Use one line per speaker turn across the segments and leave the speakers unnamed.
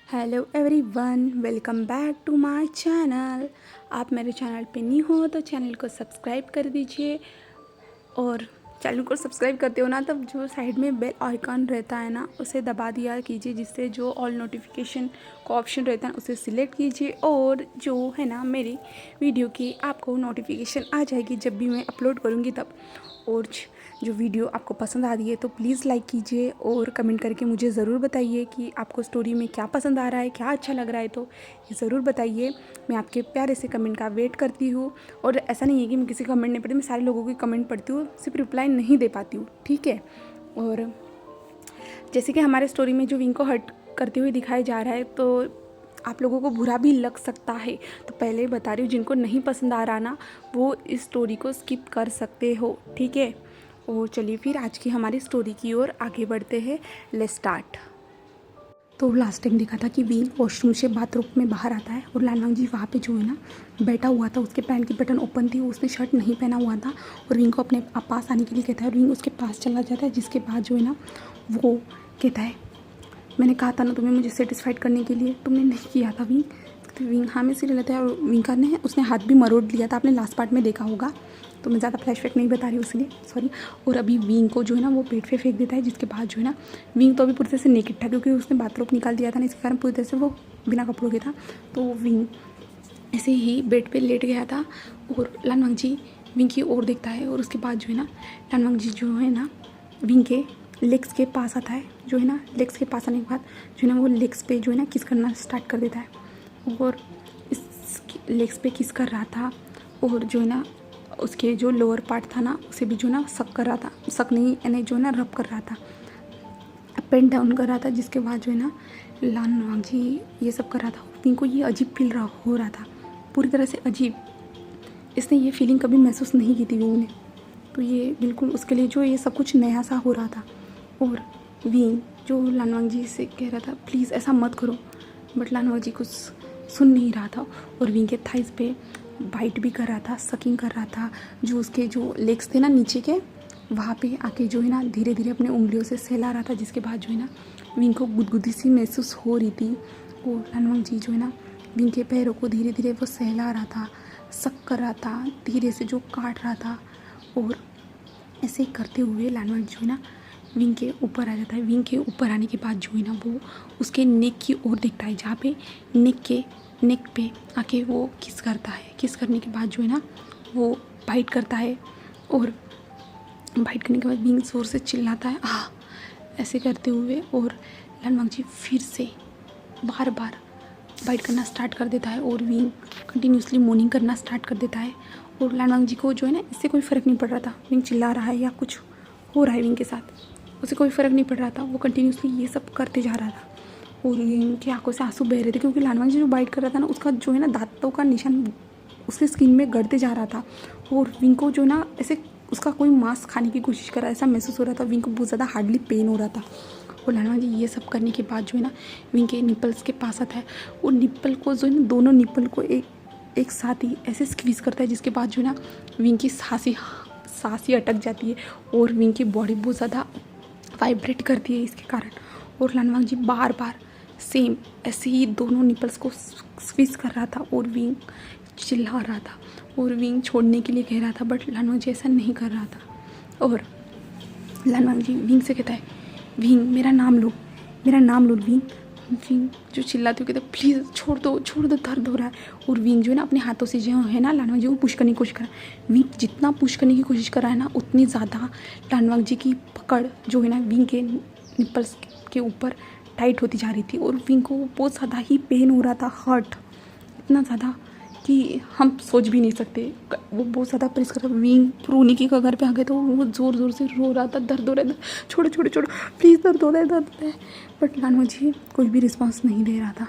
Hello everyone, welcome back to my channel. आप मेरे channel पे न्यू हो तो चैनल को सब्सक्राइब कर दीजिए। और चैनल को सब्सक्राइब करते हो ना, तब जो साइड में बेल आइकन रहता है ना, उसे दबा दिया कीजिए, जिससे जो ऑल नोटिफिकेशन का ऑप्शन रहता है उसे सिलेक्ट कीजिए। और जो है ना, मेरी वीडियो की आपको नोटिफिकेशन आ जाएगी जब भी मैं अपलोड करूँगी तब। और जो वीडियो आपको पसंद आ रही है तो प्लीज़ लाइक कीजिए और कमेंट करके मुझे ज़रूर बताइए कि आपको स्टोरी में क्या पसंद आ रहा है, क्या अच्छा लग रहा है, तो ये ज़रूर बताइए। मैं आपके प्यारे से कमेंट का वेट करती हूँ। और ऐसा नहीं है कि मैं किसी कमेंट नहीं पढ़ती, मैं सारे लोगों की कमेंट पढ़ती हूँ, सिर्फ रिप्लाई नहीं दे पाती हूँ, ठीक है। और जैसे कि हमारे स्टोरी में जो विंग को हर्ट करते हुए दिखाया जा रहा है, तो आप लोगों को बुरा भी लग सकता है। तो पहले बता रही हूँ, जिनको नहीं पसंद आ रहा ना, वो इस स्टोरी को स्किप कर सकते हो, ठीक है। और चलिए फिर आज की हमारी स्टोरी की ओर आगे बढ़ते हैं। Let's start. तो लास्ट टाइम देखा था कि विंग वॉशरूम से बाथरूम में बाहर आता है और लालवांग जी वहाँ पे जो है ना बैठा हुआ था, उसके पैंट की बटन ओपन थी, उसने शर्ट नहीं पहना हुआ था। और विंग को अपने पास आने के लिए कहता है और विंग उसके पास चला जाता है, जिसके बाद जो है ना वो कहता है, मैंने कहा था ना तुम्हें मुझे सेटिस्फाइड करने के लिए, तुमने नहीं किया था विंग। तो विंग हाँ में सिर लेता है और विंग का ने उसने हाथ भी मरोड़ लिया था, आपने लास्ट पार्ट में देखा होगा, तो मैं ज़्यादा फ्लैशबैक नहीं बता रही हूँ इसलिए सॉरी। और अभी विंग को जो है ना वो पेट पे फेंक देता है, जिसके बाद जो है ना विंग तो अभी पूरी तरह से नेकेड था, क्योंकि उसने बाथरूम निकाल दिया था ना, इसके कारण पूरी तरह से वो बिना कपड़ों के था। तो विंग ऐसे ही बेड पे लेट गया था और लानवांग जी विंग की ओर देखता है। और उसके बाद जो है ना लानवांग जी जो है ना विंग के लेग्स के पास आता है, जो है ना लेग्स के पास आने के बाद जो है ना वो लेग्स पे जो है ना किस करना स्टार्ट कर देता है। और इस लेग्स पे किस कर रहा था, और जो है ना उसके जो लोअर पार्ट था ना उसे भी जो है ना सक कर रहा था, सक नहीं यानी जो है ना रब कर रहा था, अप एंड डाउन कर रहा था। जिसके बाद जो है ना लानवांग जी ये सब कर रहा था। विंग को ये अजीब फील हो रहा था, पूरी तरह से अजीब। इसने ये फीलिंग कभी महसूस नहीं की थी विंग ने, तो ये बिल्कुल उसके लिए जो ये सब कुछ नया सा हो रहा था। और विंग जो लानवांग जी से कह रहा था प्लीज़ ऐसा मत करो, बट लानवांग जी कुछ सुन नहीं रहा था। और विंग के थाइस पे बाइट भी कर रहा था, सकिंग कर रहा था, जो उसके जो लेग्स थे ना नीचे के, वहाँ पे आके जो है ना धीरे धीरे अपने उंगलियों से सहला रहा था। जिसके बाद जो है ना विंग को गुदगुदी सी महसूस हो रही थी। और लानवांग जी जो है ना विंग के पैरों को धीरे धीरे वो सहला रहा था, सक कर रहा था, धीरे से जो काट रहा था। और ऐसे करते हुए लानवांग जो है ना विंग के ऊपर आ जाता है। विंग के ऊपर आने के बाद जो है ना वो उसके नेक की ओर देखता है, जहाँ पे नेक पे आके वो किस करता है। किस करने के बाद जो है ना वो बाइट करता है। और बाइट करने के बाद विंग जोर से चिल्लाता है ऐसे करते हुए। और लानवांग जी फिर से बार बार बाइट करना स्टार्ट कर देता है और विंग कंटिन्यूसली मोर्निंग करना स्टार्ट कर देता है। और लानवांग जी को जो है ना इससे कोई फ़र्क नहीं पड़ रहा था, विंग चिल्ला रहा है या कुछ हो रहा है विंग के साथ, उसे कोई फ़र्क नहीं पड़ रहा था। वो कंटिन्यूसली ये सब करते जा रहा था और विंग की आंखों से आंसू बह रहे थे, क्योंकि लानवांग जी जो बाइट कर रहा था ना उसका जो है ना दांतों का निशान उसकी स्किन में गड़ते जा रहा था। और विंग को जो ना ऐसे उसका कोई मांस खाने की कोशिश कर रहा है ऐसा महसूस हो रहा था। विंग को बहुत ज़्यादा हार्डली पेन हो रहा था। और लानवांग जी ये सब करने के बाद जो है ना विंग के निपल्स के पास आता है और निप्पल को जो है ना दोनों निप्पल को एक साथ ही ऐसे स्क्वीज़ करता है। जिसके बाद जो है ना विंग की सांस ही अटक जाती है और विंग की बॉडी बहुत ज़्यादा वाइब्रेट करती है इसके कारण। और लानवांग जी बार बार सेम ऐसे ही दोनों निपल्स को स्क्वीज़ कर रहा था और विंग चिल्ला रहा था और विंग छोड़ने के लिए कह रहा था, बट लानवांग जी ऐसा नहीं कर रहा था। और लानवांग जी विंग से कहता है, विंग मेरा नाम लो विंग। विंग जो चिल्लाती हुई कहता है प्लीज़ छोड़ दो दर्द हो रहा है। और विंग जो है ना अपने हाथों से जो है ना लानवांग जी को पुश करने की कोशिश कर रहा है। विंग जितना पुश करने की कोशिश कर रहा है ना उतनी ज़्यादा लानवांग जी की पकड़ जो है ना विंग के निप्पल्स के ऊपर टाइट होती जा रही थी। और विंग को बहुत ज़्यादा ही पेन हो रहा था, हर्ट इतना ज़्यादा कि हम सोच भी नहीं सकते। वो बहुत ज़्यादा प्रेस कर रहा, विंग रोने की कगार पे आ गए, तो वो ज़ोर ज़ोर से रो रहा था, दर्द हो रहा था, छोड़ो प्लीज़ दर्द हो रहा है। बट लानवांग जी कोई भी रिस्पॉन्स नहीं दे रहा था,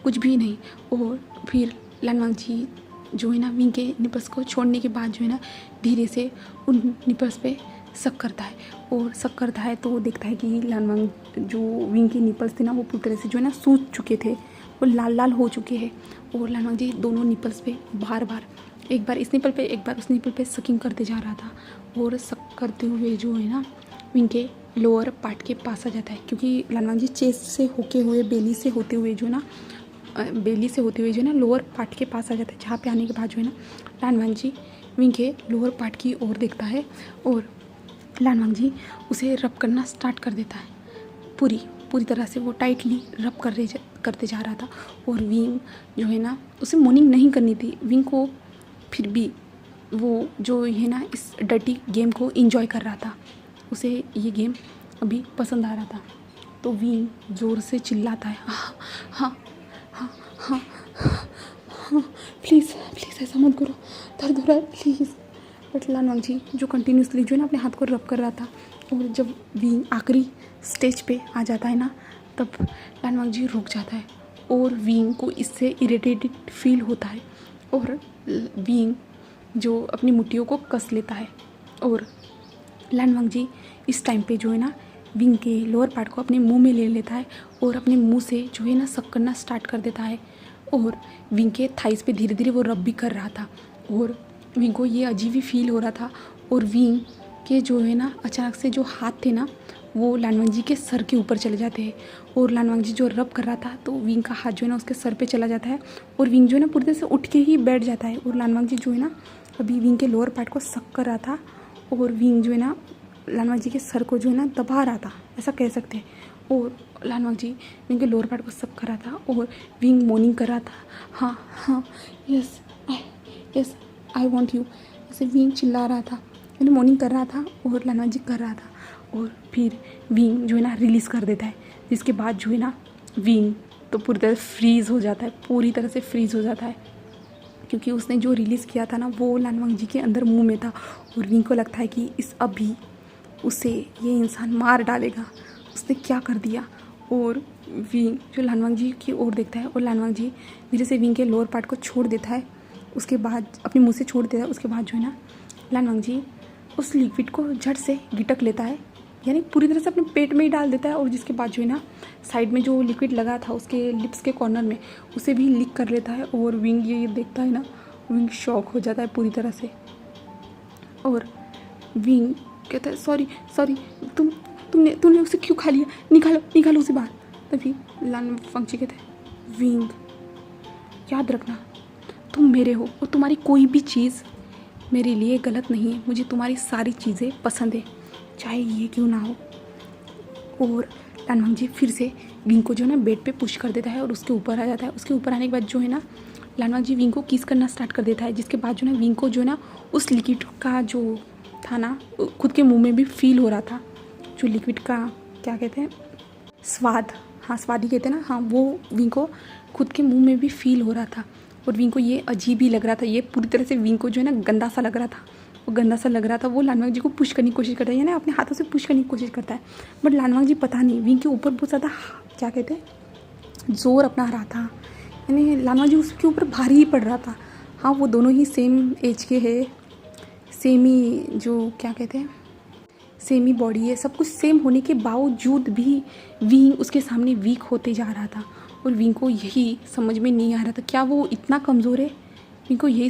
कुछ भी नहीं। और फिर लानवांग जी जो है ना विंग के निपल्स को छोड़ने के बाद जो है ना धीरे से उन निपल्स पे शक करता है। और शक करता है तो वो देखता है कि लानवांग जो विंग के निपल्स थे ना वो पूरी तरह से जो है ना सूज चुके थे, वो लाल लाल हो चुके हैं। और लानवांग जी दोनों निपल्स पे बार बार एक बार इस निपल पे एक बार उस निपल पे सकिंग करते जा रहा था। और शक करते हुए जो है ना विंग के लोअर पार्ट के पास आ जाता है, क्योंकि लानवांग जी चेस्ट से होके हुए बेली से होते हुए जो है ना लोअर पार्ट के पास आ जाता है, जहाँ पे आने के बाद जो है ना लानवांग जी विंग के लोअर पार्ट की ओर देखता है और लानवांग जी उसे रब करना स्टार्ट कर देता है। पूरी तरह से वो टाइटली रब करते जा रहा था और विंग जो है ना उसे मॉर्निंग नहीं करनी थी विंग को, फिर भी वो जो है ना इस डर्टी गेम को एंजॉय कर रहा था, उसे ये गेम अभी पसंद आ रहा था। तो विंग ज़ोर से चिल्लाता है, हाँ हाँ हाँ हाँ हाँ, प्लीज़ ऐसा मत करो, दर्द हो रहा है प्लीज़। बट लानवांग जी जो कंटिन्यूसली जो है ना अपने हाथ को रब कर रहा था, और जब विंग आखिरी स्टेज पे आ जाता है ना तब लानवांग जी रुक जाता है और विंग को इससे इरिटेटेड फील होता है और विंग जो अपनी मुट्ठियों को कस लेता है और लानवांग जी इस टाइम पे जो है ना विंग के लोअर पार्ट को अपने मुंह में ले लेता है और अपने मुंह से जो है ना सक करना स्टार्ट कर देता है और विंग के थाइस पे धीरे धीरे वो रब भी कर रहा था और विंग को ये अजीब ही फील हो रहा था। और विंग के जो है ना अचानक से जो हाथ थे ना वो लानवांग जी के सर के ऊपर चले जाते हैं और लानवांग जी जो रब कर रहा था तो विंग का हाथ जो है ना उसके सर पे चला जाता है और विंग जो है ना पूरी तरह से उठ के ही बैठ जाता है और लानवांग जी जो है ना अभी विंग के लोअर पार्ट को सक कर रहा था और विंग जो है ना लानवांग जी के सर को जो है ना दबा रहा था, ऐसा कह सकते हैं। और लानवांग जी विंग के लोअर पार्ट को सक कर रहा था और विंग मॉर्निंग कर रहा था, हाँ हाँ यस आई वॉन्ट यू, ऐसे विंग चिल्ला रहा था, यानी मॉर्निंग कर रहा था और लानवांग जी कर रहा था। और फिर विंग जो है ना रिलीज़ कर देता है, जिसके बाद जो है ना विंग तो पूरी तरह फ्रीज़ हो जाता है, पूरी तरह से फ्रीज़ हो जाता है, क्योंकि उसने जो रिलीज़ किया था ना वो लानवांग जी के अंदर मुंह में था और विंग को लगता है कि इस अभी उसे ये इंसान मार डालेगा, उसने क्या कर दिया। और विंग जो लानवांग जी की ओर देखता है और लानवांग जी धीरे से विंग के लोअर पार्ट को छोड़ देता है, उसके बाद अपने मुंह से छोड़ देता है। उसके बाद जो है ना लानवांग जी उस लिक्विड को झट से गिटक लेता है, यानी पूरी तरह से अपने पेट में ही डाल देता है और जिसके बाद जो है ना साइड में जो लिक्विड लगा था उसके लिप्स के कॉर्नर में उसे भी लीक कर लेता है। और विंग ये देखता है ना, विंग शॉक हो जाता है पूरी तरह से और विंग कहता है सॉरी तुमने उसे क्यों खा लिया, निकालो उसे बाहर। तभी लानवांग जी कहते हैं विंग याद रखना तुम मेरे हो और तुम्हारी कोई भी चीज़ मेरे लिए गलत नहीं है, मुझे तुम्हारी सारी चीज़ें पसंद है चाहे ये क्यों ना हो। और लानवांग जी फिर से विंग को जो है ना बेड पे पुश कर देता है और उसके ऊपर आ जाता है। उसके ऊपर आने के बाद जो है ना लानवांग जी विंग को किस करना स्टार्ट कर देता है, जिसके बाद जो है ना विंग को जो है ना उस लिक्विड का जो था ना खुद के मुंह में भी फील हो रहा था, जो लिक्विड का क्या कहते हैं स्वाद, हाँ स्वाद ही कहते हैं ना, हाँ वो विंग को खुद के मुंह में भी फील हो रहा था और विंग को ये अजीब ही लग रहा था, ये पूरी तरह से विंग को जो है ना गंदा सा लग रहा था। वो लानवांग जी को पुश करने की कोशिश करता है, यानी अपने हाथों से पुश करने की कोशिश करता है, बट लानवांग जी पता नहीं विंग के ऊपर बहुत ज़्यादा क्या कहते हैं जोर अपना रहा था, यानी लानवांग जी उसके ऊपर भारी ही पड़ रहा था। हाँ वो दोनों ही सेम एज के है, सेम ही जो क्या कहते हैं सेम ही बॉडी है, सब कुछ सेम होने के बावजूद भी विंग उसके सामने वीक होते जा रहा था और विंग को यही समझ में नहीं आ रहा था क्या वो इतना कमज़ोर है। विंग को यही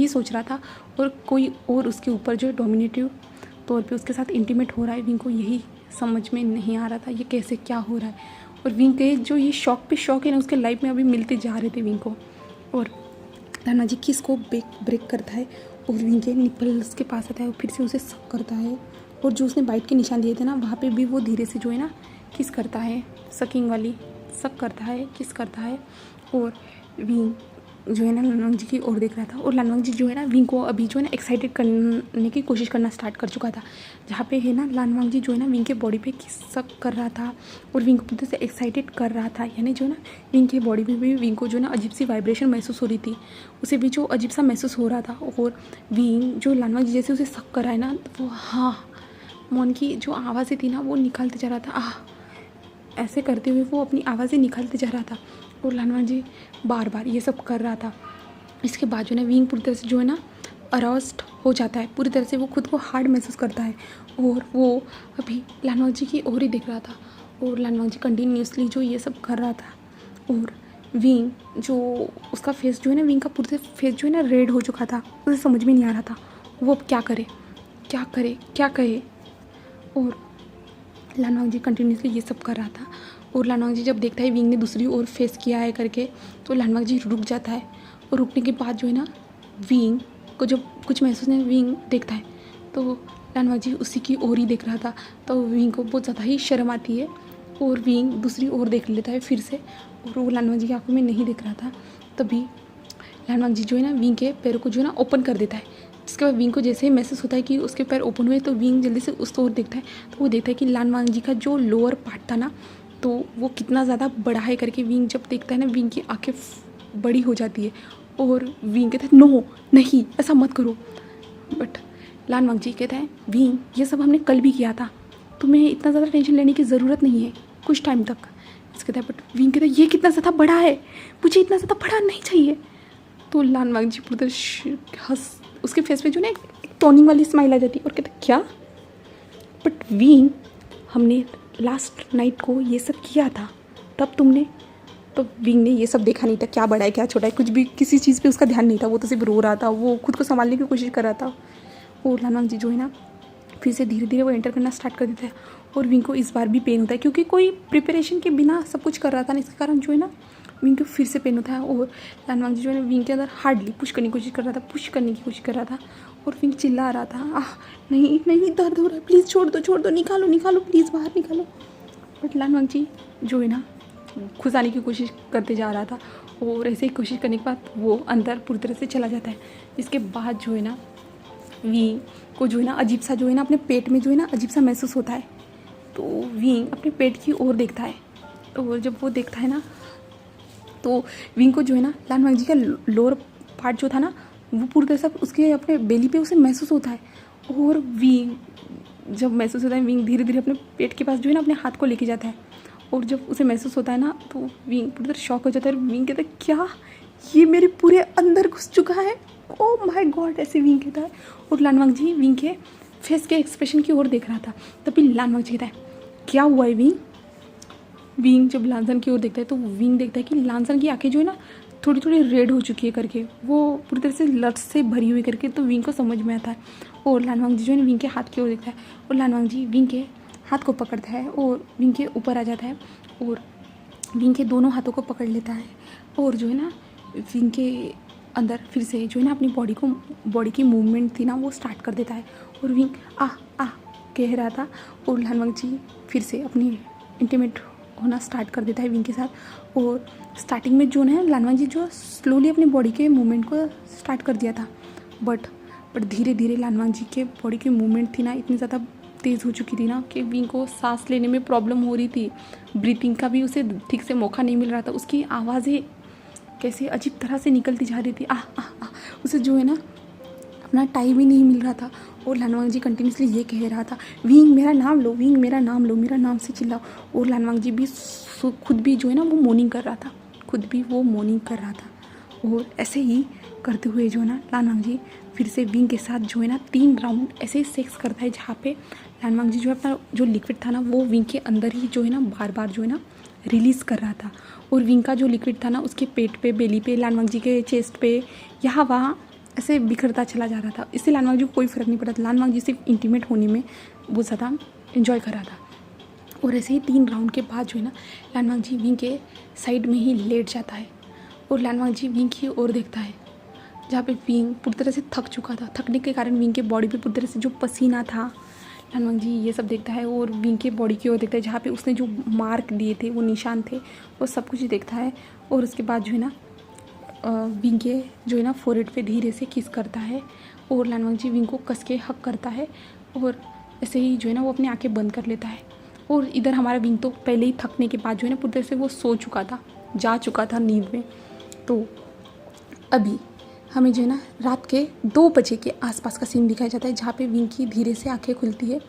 सोच रहा था और कोई और उसके ऊपर जो डोमिनेटिव तौर पे उसके साथ इंटीमेट हो रहा है, विंग को यही समझ में नहीं आ रहा था ये कैसे क्या हो रहा है। और विंग के जो ये शौक है ना उसके लाइफ में अभी मिलते जा रहे थे विंग को। और लानवांग जी किस को ब्रेक करता है और विंग के निपल्स के पास आता है और फिर से उसे सक करता है और जो उसने बाइट के निशान दिए थे ना वहाँ पे भी वो धीरे से जो है ना किस करता है, सकिंग वाली सक करता है, किस करता है। और विंग जो है ना लानवांग जी की ओर देख रहा था और लानवांग जी जो है ना विंग को अभी जो है ना एक्साइटेड करने की कोशिश करना स्टार्ट कर चुका था, जहाँ पे है ना लानवांग जी जो है ना विंग के बॉडी पे किस सक कर रहा था और विंग को पूरी तरह से एक्साइटेड कर रहा था, यानी जो है ना विंग के बॉडी में भी विंग को जो है ना अजीब सी वाइब्रेशन महसूस हो रही थी, उसे भी जो अजीब सा महसूस हो रहा था। और विंग जो लानवांग जी जैसे उसे सक कर रहा है ना वो हाँ मौन की जो आवाज़ें थी ना वो निकालते जा रहा था, ऐसे करते हुए वो अपनी आवाज़ें निकालते जा रहा था और लानवांग जी बार बार ये सब कर रहा था। इसके बाद जो है ना विंग पूरी तरह से जो है ना अराउज्ड हो जाता है, पूरी तरह से वो खुद को हार्ड महसूस करता है और वो अभी लानवांग जी की ओर ही देख रहा था और लानवांग जी कंटिन्यूसली जो ये सब कर रहा था। और विंग जो उसका फेस जो है ना विंग का पूरा फेस जो है ना रेड हो चुका था, उसे समझ में नहीं आ रहा था वो अब क्या करे। क्या करे क्या कहे। और लानवांग जी कंटिन्यूसली ये सब कर रहा था। और लानवांग जी जब देखता है विंग ने दूसरी ओर फेस किया है करके, तो लानवांग जी रुक जाता है। और रुकने के बाद जो है ना, विंग को जब कुछ महसूस नहीं, विंग देखता है तो लानवांग जी उसी की ओर ही देख रहा था। तो विंग को बहुत ज़्यादा ही शर्म आती है और विंग दूसरी ओर देख लेता है फिर से, और वो लानवांग जी की आंखों में नहीं देख रहा था। तभी लानवांग जी जो है ना विंग के पैरों को जो है ना ओपन कर देता है। जिसके बाद विंग को जैसे ही महसूस होता है कि उसके पैर ओपन हुए, तो विंग जल्दी से उस ओर देखता है। तो वो देखता है कि लानवांग जी का जो लोअर पार्ट था ना, तो वो कितना ज़्यादा बड़ा है करके विंग जब देखता है ना, विंग की आंखें बड़ी हो जाती है। और विंग कहता है नो नहीं ऐसा मत करो। बट लानवांग जी कहता है विंग ये सब हमने कल भी किया था, तुम्हें इतना ज़्यादा टेंशन लेने की ज़रूरत नहीं है कुछ टाइम तक। इसके कहता है बट विंग कहता है ये कितना ज़्यादा बड़ा है, मुझे इतना ज़्यादा बड़ा नहीं चाहिए। तो लानवांग जी पूरी तरह हंस, उसके फेस पे जो ना एक टोनिंग वाली स्माइल आ जाती है और कहते क्या, बट विंग हमने लास्ट नाइट को ये सब किया था तब तुमने, तो विंग ने ये सब देखा नहीं था क्या बड़ा है क्या छोटा है, कुछ भी किसी चीज़ पे उसका ध्यान नहीं था। वो तो सिर्फ रो रहा था, वो खुद को संभालने की कोशिश कर रहा था। और लानवांग जी जो है ना फिर से धीरे धीरे वो एंटर करना स्टार्ट कर देता है। और विंग को इस बार भी पेन होता है क्योंकि कोई प्रिपरेशन के बिना सब कुछ कर रहा था ना, इसके कारण जो है ना विंग को फिर से पेन होता है। और लानवांग जी जो है ना विंग के अंदर हार्डली पुश करने की कोशिश कर रहा था, पुश करने की कोशिश कर रहा था। और विंग चिल्ला रहा था नहीं नहीं दर्द हो रहा है, प्लीज़ छोड़ दो निकालो निकालो प्लीज़ बाहर निकालो। बट लानवांग जी जो है ना घुसाने की कोशिश करते जा रहा था। और ऐसे ही कोशिश करने के बाद वो अंदर पूरी तरह से चला जाता है। इसके बाद जो है ना विंग को जो है ना अजीब सा जो है ना अपने पेट में जो है ना अजीब सा महसूस होता है। तो विंग अपने पेट की ओर देखता है। और जब वो देखता है ना, तो विंग को जो है ना लानवांग जी का लोअर पार्ट जो था ना, वो पूरी तरह से उसके अपने बेली पे उसे महसूस होता है। और विंग जब महसूस होता है, विंग धीरे धीरे अपने पेट के पास जो है ना अपने हाथ को लेके जाता है। और जब उसे महसूस होता है ना, तो विंग पूरी तरह शॉक हो जाता है। विंग कहता है क्या, ये मेरे पूरे अंदर घुस चुका है, ओ माय गॉड, ऐसे विंग कहता है। और लानवांग जी विंग के फेस के एक्सप्रेशन की ओर देख रहा था। तभी लानवांग जी कहता है क्या हुआ है विंग। विंग जब लानसन की ओर देखता है, तो विंग देखता है कि लानसन की आंखें जो है ना थोड़ी थोड़ी रेड हो चुकी है करके, वो पूरी तरह से लट से भरी हुई करके। तो विंग को समझ में आता है। और लानवांग जी जो है ना विंग के हाथ की ओर देखता है। और लानवांग जी विंग के हाथ को पकड़ता है और विंग के ऊपर आ जाता है और विंग के दोनों हाथों को पकड़ लेता है। और जो है ना विंग के अंदर फिर से जो है ना अपनी बॉडी की मूवमेंट थी ना वो स्टार्ट कर देता है। और विंग आ कह रहा था। और लानवांग जी फिर से अपनी इंटीमेट होना स्टार्ट कर देता है विंग के साथ। और स्टार्टिंग में जो है लानवांग जी जो स्लोली अपनी बॉडी के मूवमेंट को स्टार्ट कर दिया था, बट धीरे धीरे लानवांग जी के बॉडी की मूवमेंट थी ना इतनी ज़्यादा तेज़ हो चुकी थी ना कि विंग को सांस लेने में प्रॉब्लम हो रही थी, ब्रीथिंग का भी उसे ठीक से मौका नहीं मिल रहा था। उसकी आवाज़ें कैसे अजीब तरह से निकलती जा रही थी, उसे जो है ना अपना टाइम ही नहीं मिल रहा था। और लानवांग जी कंटिन्यूसली ये कह रहा था विंग मेरा नाम लो, विंग मेरा नाम लो, मेरा नाम से चिल्लाओ। और लानवांग जी भी खुद भी जो है ना वो मॉर्निंग कर रहा था। और ऐसे ही करते हुए जो है ना लानवांग जी फिर से विंग के साथ जो है ना 3 राउंड ऐसे ही सेक्स करता है, जहाँ पे लानवांग जी जो है अपना जो लिक्विड था ना वो विंग के अंदर ही जो है ना बार बार जो है ना रिलीज़ कर रहा था। और विंग का जो लिक्विड था ना उसके पेट पे, बेली पे, लानवांग जी के चेस्ट पे, यहाँ वहाँ ऐसे बिखरता चला जा रहा था। इससे लानवांग जी को कोई फ़र्क नहीं पड़ा था। लानवांग जी सिर्फ इंटीमेट होने में बहुत ज़्यादा इन्जॉय कर रहा था। और ऐसे ही 3 राउंड के बाद जो है ना लानवांग जी विंग के साइड में ही लेट जाता है। और लानवांग जी विंग की ओर देखता है, जहाँ पे विंग पूरी तरह से थक चुका था। थकने के कारण विंग के बॉडी पे पूरी तरह से जो पसीना था, लानवांग जी ये सब देखता है। और विंग के बॉडी की ओर देखता है, जहाँ पे उसने जो मार्क दिए थे, वो निशान थे, वो सब कुछ देखता है। और उसके बाद जो है ना विंग के जो है ना फोरहेड पे धीरे से किस करता है। और लानवांग जी विंग को कस के हक करता है। और ऐसे ही जो है ना वो अपनी आंखें बंद कर लेता है। और इधर हमारा विंग तो पहले ही थकने के बाद जो है ना पूरी तरह से वो सो चुका था, जा चुका था नींद में। तो अभी हमें जो है ना रात के 2 बजे के आसपास का सीन दिखाया जाता है, जहाँ पे विंग की धीरे से आंखें खुलती है।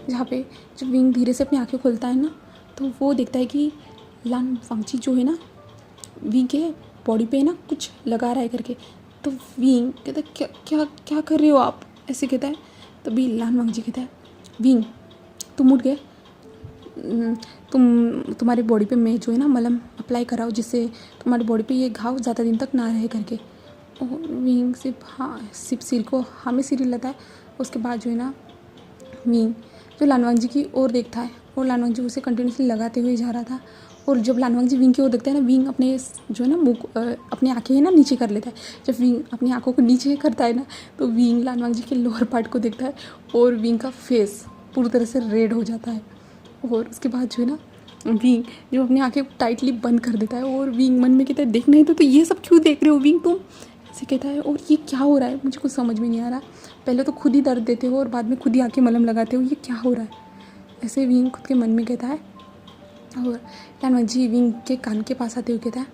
जहाँ पे जब विंग धीरे से अपनी आंखें खोलता है ना, तो वो देखता है कि लानवांग जी जो है ना विंग के बॉडी पे ना कुछ लगा रहा है करके। तो विंग कहता है क्या कर रहे हो आप, ऐसे कहता है। तभी लानवांग जी कहता है विंग तुम उठ गए, तुम्हारे बॉडी पे मैं जो है ना मलम अप्लाई कराओ, जिससे तुम्हारी बॉडी पे ये घाव ज़्यादा दिन तक ना रहे करके। और विंग सिर्फ सिर को हाँ में सिर हिलाता है। उसके बाद जो है ना विंग जो लानवांग जी की ओर देखता है और लानवांग जी उसे कंटिन्यूसली लगाते हुए जा रहा था। और जब लानवांग जी विंग की ओर देखता है ना, विंग अपने जो है ना मुँह अपनी आँखें है ना नीचे कर लेता है। जब विंग अपनी आँखों को नीचे करता है ना, तो विंग लानवांग जी के लोअर पार्ट को देखता है और विंग का फेस पूरी तरह से रेड हो जाता है। और उसके बाद जो है ना विंग जो अपनी आँखें टाइटली बंद कर देता है और विंग मन में कहता है देख नहीं तो ये सब क्यों देख रहे हो विंग तुम, ऐसे कहता है। और ये क्या हो रहा है, मुझे कुछ समझ में नहीं आ रहा। पहले तो खुद ही दर्द देते हो और बाद में खुद ही आके मलम लगाते हो, ये क्या हो रहा है, ऐसे विंग खुद के मन में कहता है। और लानवांग जी विंग के कान के पास आते हुए कहता है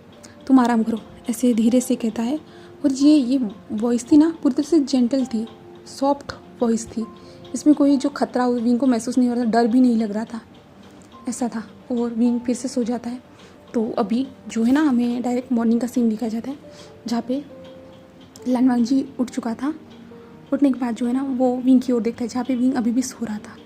तुम आराम करो, ऐसे धीरे से कहता है। और ये वॉइस थी ना पूरी तरह से जेंटल थी, सॉफ्ट वॉइस थी, इसमें कोई जो खतरा विंग को महसूस नहीं हो रहा था, डर भी नहीं लग रहा था, ऐसा था। और विंग फिर से सो जाता है। तो अभी जो है ना हमें डायरेक्ट मॉर्निंग का सीन दिखाया जाता है, जहाँ पे लानवांग जी उठ चुका था। उठने के बाद जो है ना वो विंग की ओर देखता है, जहाँ पे विंग अभी भी सो रहा था।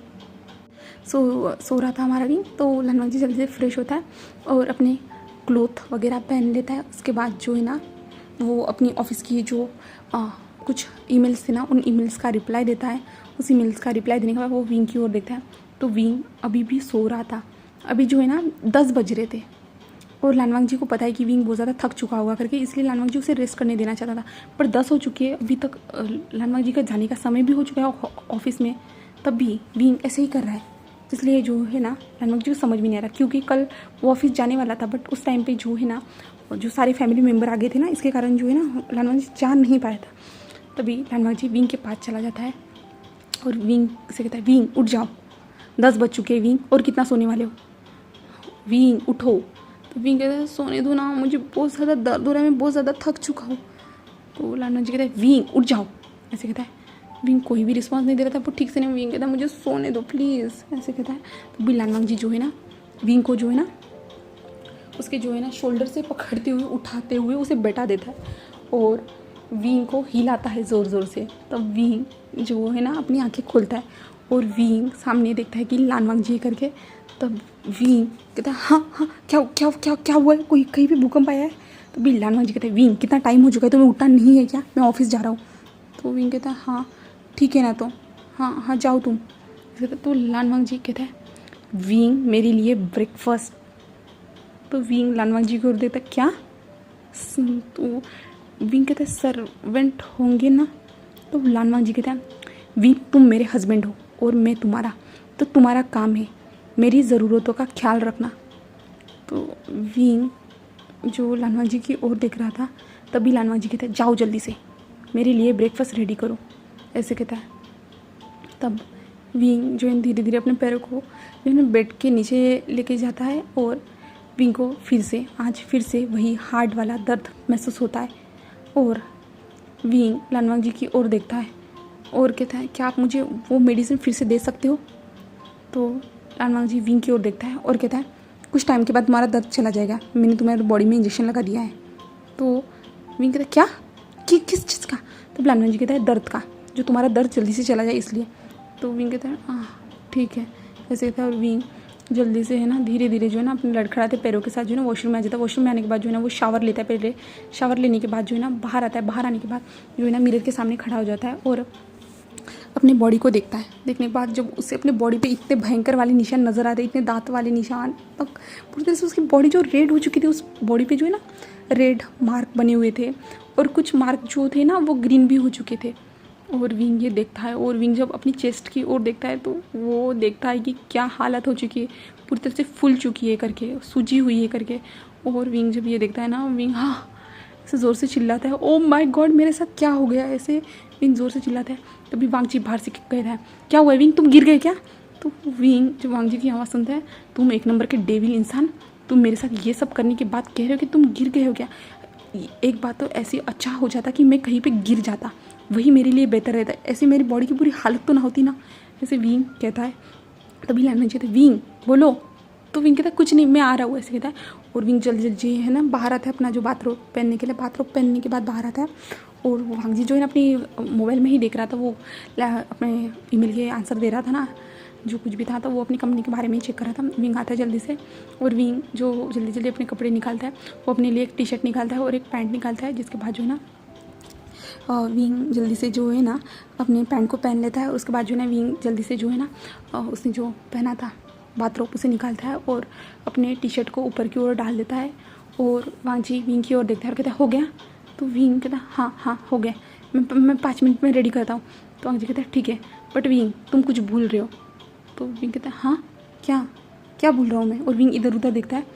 सो रहा था हमारा विंग। तो लानवांग जी जल्दी से फ्रेश होता है और अपने क्लोथ वगैरह पहन लेता है। उसके बाद जो है ना वो अपनी ऑफिस की जो कुछ ईमेल्स थे ना, उन ईमेल्स का रिप्लाई देता है। उस ईमेल्स का रिप्लाई देने के बाद वो विंग की ओर देखता है, तो विंग अभी भी सो रहा था। अभी जो है ना 10 बज रहे थे और लानवांग जी को पता है कि विंग बहुत ज़्यादा थक चुका होगा करके, इसलिए लानवांग जी उसे रेस्ट करने देना चाहता था। पर 10 हो चुकी है, अभी तक लानवांग जी का जाने का समय भी हो चुका है ऑफिस में, तब भी विंग ऐसे ही कर रहा है। इसलिए जो है ना लानवांग जी को समझ में नहीं आ रहा, क्योंकि कल वो ऑफिस जाने वाला था, बट उस टाइम पे जो है ना जो सारे फैमिली मेम्बर आ गए थे ना, इसके कारण जो है ना लानवांग जी जा नहीं पाया था। तभी लानवांग जी विंग के पास चला जाता है और विंग से कहता है विंग उठ जाओ, 10 बज चुके हैं विंग, और कितना सोने वाले हो, विंग उठो। तो विंग कहता है सोने दो ना, मुझे बहुत ज़्यादा दर्द हो रहा है, मैं बहुत ज़्यादा थक चुका हूँ। तो लानवांग जी कहता है विंग उठ जाओ, ऐसे कहता है। विंग कोई भी रिस्पॉन्स नहीं दे रहा था, वो ठीक से नहीं। विंग कहता है मुझे सोने दो प्लीज़, ऐसे कहता है। तो भी लानवांग जी जो है ना विंग को जो है ना उसके जो है ना शोल्डर से पकड़ते हुए उठाते हुए उसे बैठा देता है और विंग को हिलाता है ज़ोर ज़ोर से। तब विंग जो है ना अपनी आंखें खोलता है और विंग सामने देखता है कि लानवांग जी करके। तब विंग कहता है हाँ हाँ क्या क्या क्या क्या हुआ है, कोई कहीं पे भूकंप आया है। तो भी लानवांग जी कहते हैं विंग कितना टाइम हो चुका है, तुम्हें उठना नहीं है क्या, मैं ऑफिस जा रहा हूँ। तो विंग कहता है हाँ ठीक है ना, तो हाँ हाँ जाओ तुम। तो लानवांग जी कहता है विंग मेरे लिए ब्रेकफास्ट। तो विंग लानवांग जी को देता क्या, तो विंग कहता है सर्वेंट होंगे ना। तो लानवांग जी कहता है विंग तुम मेरे हस्बैंड हो और मैं तुम्हारा, तो तुम्हारा काम है मेरी ज़रूरतों का ख्याल रखना। तो विंग जो लानवांग जी की ओर देख रहा था, तभी लानवांग जी कहता है जाओ जल्दी से मेरे लिए ब्रेकफास्ट रेडी करो, ऐसे कहता है। तब विंग जो है धीरे धीरे अपने पैरों को जो है ना बेड के नीचे लेके जाता है और विंग को फिर से वही हार्ड वाला दर्द महसूस होता है। और विंग लानवांग जी की ओर देखता है और कहता है क्या आप मुझे वो मेडिसिन फिर से दे सकते हो। तो लानवांग जी विंग की ओर देखता है और कहता है कुछ टाइम के बाद तुम्हारा दर्द चला जाएगा, मैंने तुम्हारी बॉडी में इंजेक्शन लगा दिया है। तो विंग कहता है क्या किस चीज़ का। तो लानवांग जी कहता है दर्द का, जो तुम्हारा दर्द जल्दी से चला जाए इसलिए। तो विंग कहता है हाँ ठीक है, ऐसे कहता है। और विंग जल्दी से है ना धीरे धीरे जो है ना अपने लड़खड़ाते पैरों के साथ जो है ना वॉशरूम में आ जाता है। वॉशरूम में आने के बाद जो है ना वो शावर लेता है, पहले शावर लेने के बाद जो है ना बाहर आता है। बाहर आने के बाद जो है ना मिरर के सामने खड़ा हो जाता है और अपनी बॉडी को देखता है। देखने के बाद जब उसे अपने बॉडी पे इतने भयंकर वाले निशान नज़र आते हैं, इतने दांत वाले निशान, तब पूरी तरह से उसकी बॉडी जो रेड हो चुकी थी, उस बॉडी पे जो है ना रेड मार्क बने हुए थे और कुछ मार्क जो थे ना वो ग्रीन भी हो चुके थे। और विंग ये देखता है और विंग जब अपनी चेस्ट की ओर देखता है तो वो देखता है कि क्या हालत हो चुकी है, पूरी तरह से फूल चुकी है करके, सूजी हुई है करके। और विंग जब ये देखता है ना, विंग हाँ ऐसे ज़ोर से चिल्लाता है ओ माय गॉड मेरे साथ क्या हो गया, ऐसे विंग ज़ोर से चिल्लाता है। तभी वांग जी बाहर से कहता है क्या हुआ विंग, तुम गिर गए क्या। तो विंग जब वांग जी की आवाज़ सुनता है तुम एक नंबर के डेविल इंसान, तुम मेरे साथ ये सब करने के बाद कह रहे हो कि तुम गिर गए हो क्या। एक बात तो ऐसी अच्छा हो जाता कि मैं कहीं पे गिर जाता, वही मेरे लिए बेहतर रहता, ऐसे मेरी बॉडी की पूरी हालत तो ना होती ना, ऐसे विंग कहता है। तभी लानवांग जी कहते विंग बोलो। तो विंग कहता है कुछ नहीं मैं आ रहा हूँ, ऐसे कहता है। और विंग जल्दी जल्दी है ना बाहर आता है अपना जो बाथरूम पहनने के लिए, बाथरूम पहनने के बाद बाहर आता है। और वांग जी जो है ना अपनी मोबाइल में ही देख रहा था, वो अपने ईमेल के आंसर दे रहा था ना, जो कुछ भी था तो वो अपनी कंपनी के बारे में ही चेक कर रहा था। विंग आता है जल्दी से और विंग जो जल्दी जल्दी अपने कपड़े निकालता है, वो अपने लिए एक टी शर्ट निकालता है और एक पैंट निकालता है, जिसके बाद जो है ना विंग जल्दी से जो है ना अपने पैंट को पहन लेता है। उसके बाद जो है ना विंग जल्दी से जो है ना उसने जो पहना था बाथरोब उसे निकालता है और अपने टी शर्ट को ऊपर की ओर डाल देता है। और वांगजी विंग की ओर देखता है और कहता है हो गया? तो विंग कहता है हाँ हाँ हो गया, मैं 5 मिनट में रेडी करता हूँ। तो वांगजी कहता है ठीक है, बट विंग तुम कुछ भूल रहे हो। तो विंग कहता है हाँ क्या क्या भूल रहा हूँ मैं? और विंग इधर उधर देखता है।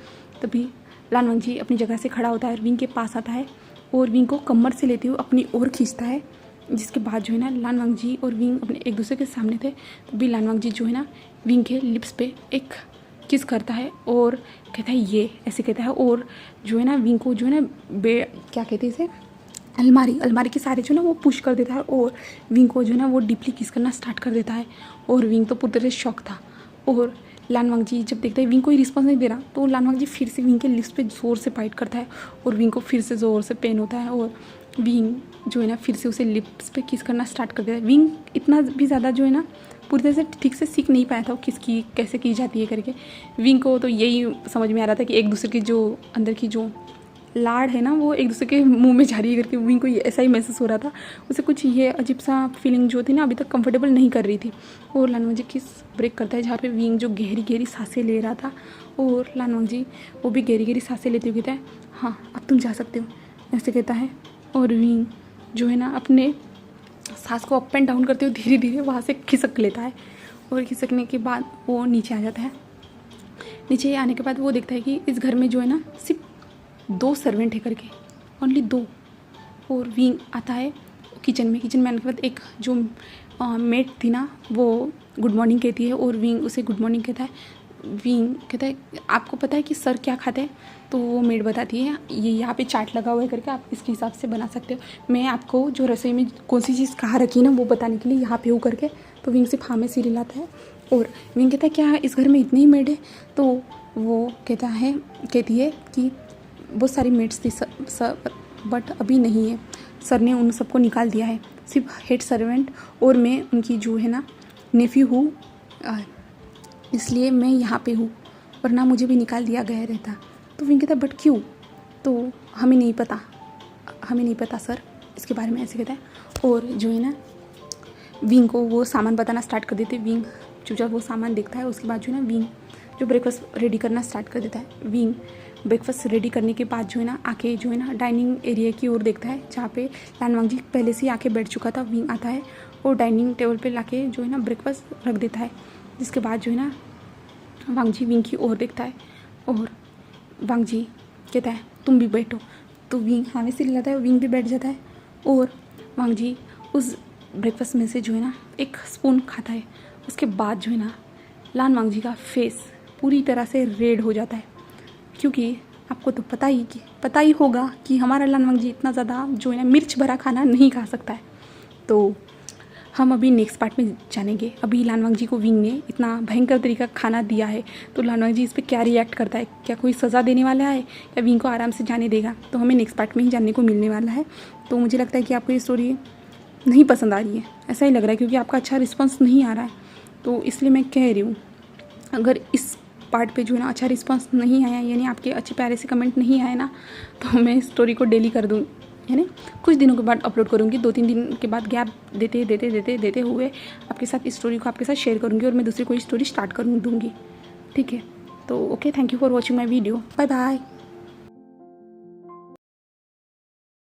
तभी लान वांगजी अपनी जगह से खड़ा होता है और विंग के पास आता है और विंग को कमर से लेते हुए अपनी ओर खींचता है। जिसके बाद जो है ना लान वांगजी और विंग अपने एक दूसरे के सामने थे। तभी लान वांगजी जो है ना विंग के लिप्स पे एक किस करता है और कहता है ये ऐसे कहता है। और जो है ना विंग को जो है ना क्या कहते हैं इसे, अलमारी के सारे जो है ना वो पुश कर देता है और विंग को जो है ना वो डीपली किस करना स्टार्ट कर देता है। और विंग तो पूरी तरह से शॉक था। और लान वांगजी जब देखता है विंग कोई रिस्पॉन्स नहीं दे रहा तो लान वांगजी फिर से विंग के लिप्स पे ज़ोर से बाइट करता है और विंग को फिर से ज़ोर से पेन होता है। और विंग जो है ना फिर से उसे लिप्स पे किस करना स्टार्ट कर देता है। विंग इतना भी ज़्यादा जो है ना पूरी तरह से ठीक से सीख नहीं पाया था वो किसकी कैसे की जाती है करके। विंग को तो यही समझ में आ रहा था कि एक दूसरे की जो अंदर की जो लाड़ है ना वो एक दूसरे के मुंह में जा रही है करके विंग को ऐसा ही महसूस हो रहा था। उसे कुछ ये अजीब सा फीलिंग जो थी ना अभी तक कंफर्टेबल नहीं कर रही थी। और लान वांगजी किस ब्रेक करता है जहाँ पे विंग जो गहरी गहरी सांसें ले रहा था। और लान वांगजी वो भी गहरी गहरी सांसें लेते हुए कहता है हाँ अब तुम जा सकते हो, ऐसे कहता है। और विंग जो है ना अपने सांस को अप एंड डाउन करते हुए धीरे धीरे वहाँ से खिसक लेता है। और खिसकने के बाद वो नीचे आ जाता है। नीचे आने के बाद वो देखता है कि इस घर में जो है ना सिर्फ 2 सर्वेंट है करके, ओनली 2। और विंग आता है किचन में आने के बाद एक जो मेड थी ना वो गुड मॉर्निंग कहती है और विंग उसे गुड मॉर्निंग कहता है। विंग कहता है आपको पता है कि सर क्या खाते हैं? तो वो मेड बताती है ये यहाँ पे चार्ट लगा हुआ है करके आप इसके हिसाब से बना सकते हो। मैं आपको जो रसोई में कौन सी चीज़ कहाँ रखी है ना वो बताने के लिए यहाँ पे हूँ करके। तो विंग सिर्फ हाँ में सिर लाता है। और विंग कहता है क्या इस घर में इतनी ही मेड है? तो वो कहती है कि बहुत सारी मेड्स थी बट अभी नहीं है, सर ने उन सबको निकाल दिया है, सिर्फ हेड सर्वेंट और मैं उनकी जो है ना नेफ्यू हूँ, इसलिए मैं यहाँ पे हूँ, वरना मुझे भी निकाल दिया गया रहता। तो विंग कहता है बट क्यों? तो हमें नहीं पता सर इसके बारे में, ऐसे कहता है। और जो है ना विंग को वो सामान बताना स्टार्ट कर देते। विंग चुपचाप वो सामान देखता है। उसके बाद जो है ना विंग जो ब्रेकफास्ट रेडी करना स्टार्ट कर देता है। विंग ब्रेकफास्ट रेडी करने के बाद जो है ना आके जो है ना डाइनिंग एरिया की ओर देखता है जहाँ पे लान वांगजी पहले से ही आके बैठ चुका था। विंग आता है और डाइनिंग टेबल पे लाके जो है ना ब्रेकफास्ट रख देता है। जिसके बाद जो है ना वांगजी विंग की ओर देखता है और वांगजी कहता है तुम भी बैठो। तो विंग हाँ में से लाता है, विंग भी बैठ जाता है। और वांगजी उस ब्रेकफास्ट में से जो है ना एक स्पून खाता है। उसके बाद जो है ना लान वांगजी का फेस पूरी तरह से रेड हो जाता है, क्योंकि आपको तो पता ही होगा कि हमारा लान वांगजी इतना ज़्यादा जो है ना मिर्च भरा खाना नहीं खा सकता है। तो हम अभी नेक्स्ट पार्ट में जानेंगे। अभी लान वांगजी को विंग ने इतना भयंकर तरीका खाना दिया है तो लान वांगजी इस पर क्या रिएक्ट करता है, क्या कोई सज़ा देने वाला है या विंग को आराम से जाने देगा, तो हमें नेक्स्ट पार्ट में ही जानने को मिलने वाला है। तो मुझे लगता है कि आपको ये स्टोरी नहीं पसंद आ रही है, ऐसा ही लग रहा है, क्योंकि आपका अच्छा रिस्पॉन्स नहीं आ रहा है। तो इसलिए मैं कह रही हूँ अगर इस पार्ट पे जो है ना अच्छा रिस्पांस नहीं आया, यानी आपके अच्छे प्यारे से कमेंट नहीं आए ना, तो मैं स्टोरी को डेली कर दूँ, यानी कुछ दिनों के बाद अपलोड करूँगी। 2-3 दिन के बाद गैप देते हुए आपके साथ इस स्टोरी को आपके साथ शेयर करूँगी और मैं दूसरी कोई स्टोरी स्टार्ट दूँगी। ठीक है, तो okay, thank you for watching my video, bye bye.